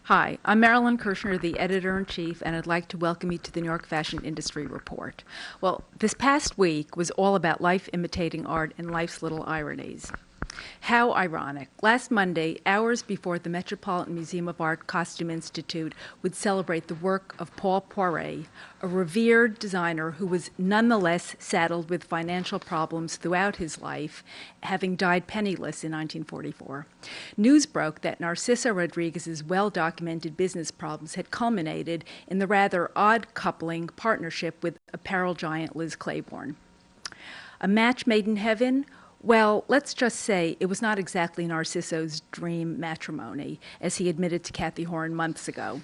Hi, I'm Marilyn Kirschner, the editor-in-chief, and I'd like to welcome you to the New York Fashion Industry Report. Well, this past week was all about life imitating art and life's little ironies. How ironic. Last Monday, hours before the Metropolitan Museum of Art Costume Institute would celebrate the work of Paul Poiret, a revered designer who was nonetheless saddled with financial problems throughout his life, having died penniless in 1944. News broke that Narciso Rodriguez's well-documented business problems had culminated in the rather odd coupling partnership with apparel giant Liz Claiborne. A match made in heaven? Well, let's just say it was not exactly Narciso's dream matrimony, as he admitted to Kathy Horn months ago.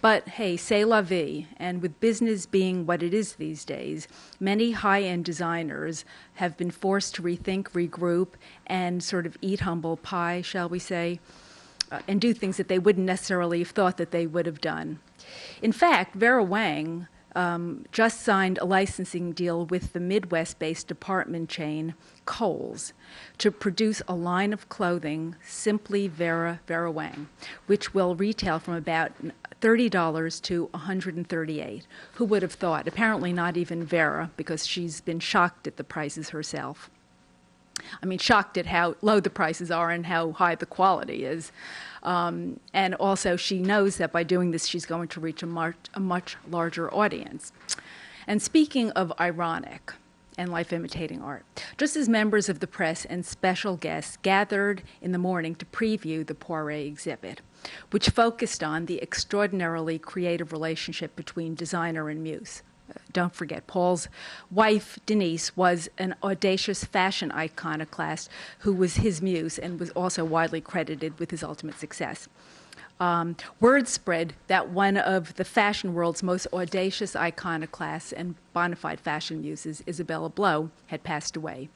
But hey, c'est la vie, and with business being what it is these days, many high-end designers have been forced to rethink, regroup, and sort of eat humble pie, shall we say, and do things that they wouldn't necessarily have thought that they would have done. In fact, Vera Wang just signed a licensing deal with the Midwest-based department chain Kohl's to produce a line of clothing, simply Vera Wang, which will retail from about $30 to $138. Who would have thought? Apparently not even Vera, because she's been shocked at the prices herself. I mean, shocked at how low the prices are and how high the quality is. And also, she knows that by doing this, she's going to reach a much larger audience. And speaking of ironic and life imitating art, just as members of the press and special guests gathered in the morning to preview the Poiret exhibit, which focused on the extraordinarily creative relationship between designer and muse. Don't forget, Paul's wife, Denise, was an audacious fashion iconoclast who was his muse and was also widely credited with his ultimate success. Word spread that one of the fashion world's most audacious iconoclasts and bona fide fashion muses, Isabella Blow, had passed away.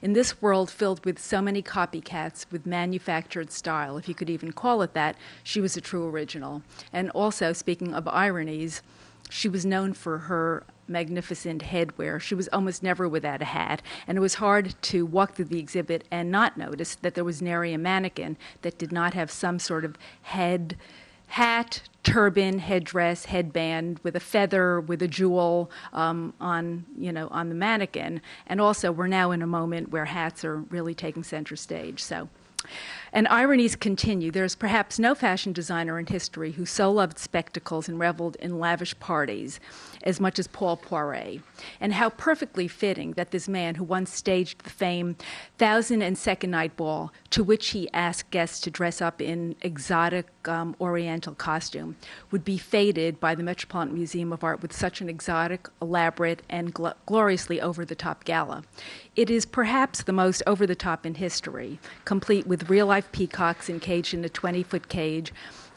In this world filled with so many copycats with manufactured style, if you could even call it that, she was a true original. And also, speaking of ironies, she was known for her magnificent headwear. She was almost never without a hat, and it was hard to walk through the exhibit and not notice that there was nary a mannequin that did not have some sort of hat, turban, headdress, headband with a feather, with a jewel on the mannequin. And also, we're now in a moment where hats are really taking center stage. And ironies continue. There's perhaps no fashion designer in history who so loved spectacles and reveled in lavish parties as much as Paul Poiret. And how perfectly fitting that this man who once staged the famed 1002nd Night Ball, to which he asked guests to dress up in exotic Oriental costume, would be feted by the Metropolitan Museum of Art with such an exotic, elaborate, and gloriously over-the-top gala. It is perhaps the most over-the-top in history, complete with real-life peacocks encaged in a 20-foot cage,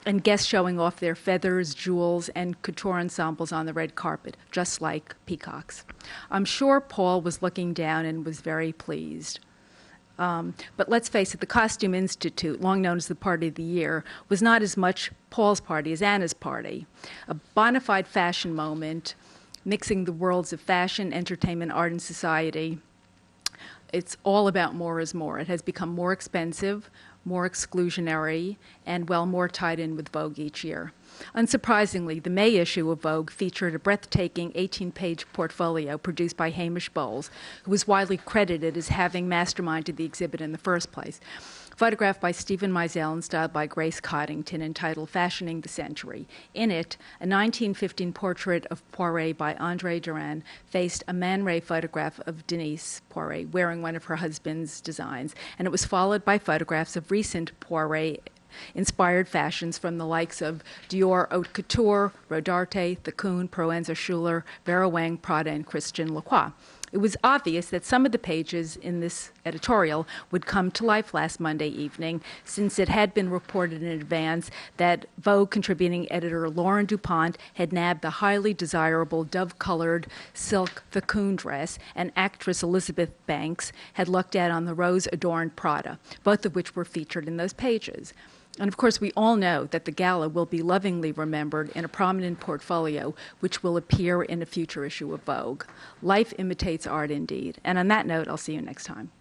and guests showing off their feathers, jewels, and couture ensembles on the red carpet, just like peacocks. I'm sure Paul was looking down and was very pleased. But let's face it, the Costume Institute, long known as the Party of the Year, was not as much Paul's party as Anna's party. A bona fide fashion moment, mixing the worlds of fashion, entertainment, art, and society. It's all about more is more. It has become more expensive, more exclusionary, and, well, more tied in with Vogue each year. Unsurprisingly, the May issue of Vogue featured a breathtaking 18-page portfolio produced by Hamish Bowles, who was widely credited as having masterminded the exhibit in the first place. Photographed by Stephen Meisel and styled by Grace Coddington, entitled Fashioning the Century. In it, a 1915 portrait of Poiret by André Durand faced a Man Ray photograph of Denise Poiret wearing one of her husband's designs, and it was followed by photographs of recent Poiret-inspired fashions from the likes of Dior Haute Couture, Rodarte, Thekun, Proenza Schuler, Vera Wang, Prada, and Christian Lacroix. It was obvious that some of the pages in this editorial would come to life last Monday evening, since it had been reported in advance that Vogue contributing editor Lauren DuPont had nabbed the highly desirable dove-colored silk Thekun dress, and actress Elizabeth Banks had looked at on the rose-adorned Prada, both of which were featured in those pages. And of course, we all know that the gala will be lovingly remembered in a prominent portfolio, which will appear in a future issue of Vogue. Life imitates art indeed. And on that note, I'll see you next time.